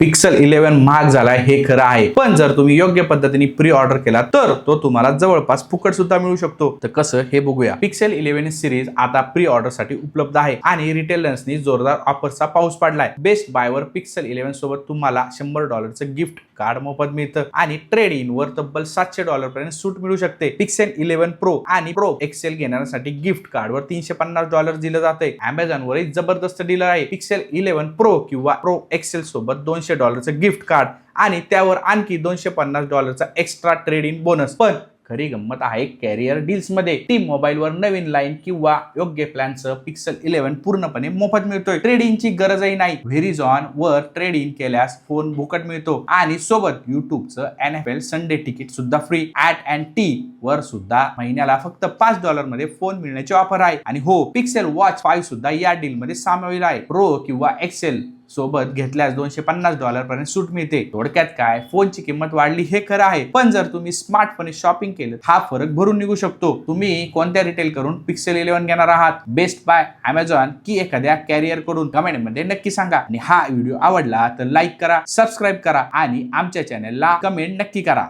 Pixel 11 महाग झालाय हे खरं आहे, पण जर तुम्ही योग्य पद्धतीने प्री ऑर्डर केला तर तो तुम्हाला जवळपास फुकट सुद्धा मिळू शकतो. तर कसं हे बघूया. पिक्सल 11 सिरीज आता प्री ऑर्डर साठी उपलब्ध आहे आणि रिटेलर्सनी जोरदार ऑफरचा पाऊस पाडलाय. बेस्ट बाय वर पिक्सल 11 सोबत तुम्हाला $100 गिफ्ट कार्ड मोफत मिळतं आणि ट्रेड इन वर तब्बल $700 पर्यंत सूट मिळू शकते. पिक्सल 11 प्रो आणि प्रो एक्सेल घेण्यासाठी गिफ्ट कार्ड वर $350 दिलं जाते. Amazon वर जबरदस्त डीलर आहे. पिक्सल 11 प्रो किंवा प्रो एक्सेल सोबत $200 गिफ्ट कार्ड आणि त्यावर आणखी $250 एक्स्ट्रा ट्रेड इन बोनस. पण खरी गंमत आहे कॅरियर डील्स मध्ये. टी मोबाईल वर नवीन लाईन किंवा योग्य प्लॅनचं पिक्सल 11 पूर्णपणे मोफत मिळतोय. ट्रेडिंगची गरजही नाही. व्हेरिझॉन वर ट्रेड इन केल्यास फोन फुकट मिळतो आणि सोबत युट्यूबचं NFL संडे तिकीट सुद्धा फ्री. AT&T वर सुद्धा महिन्याला फक्त $5 मध्ये फोन मिळण्याची ऑफर आहे. आणि हो, पिक्सल वॉच 5 सुद्धा या डील मध्ये सामील आहे. प्रो किंवा एक्सेल सोबत घेतल्यास $250 पर्यंत सूट मिळते. थोडक्यात काय, फोनची किंमत वाढली हे खरं आहे, पण जर तुम्ही स्मार्टफोन शॉपिंग केलं हा फरक भरून निघू शकतो. तुम्ही कोणत्या रिटेल करून पिक्सल 11 घेणार आहात? बेस्ट बाय, Amazon की एखाद्या कॅरियर कडून? कमेंट मध्ये नक्की सांगा. आणि हा व्हिडिओ आवडला तर लाईक करा, सबस्क्राईब करा आणि आमच्या चॅनलला कमेंट नक्की करा.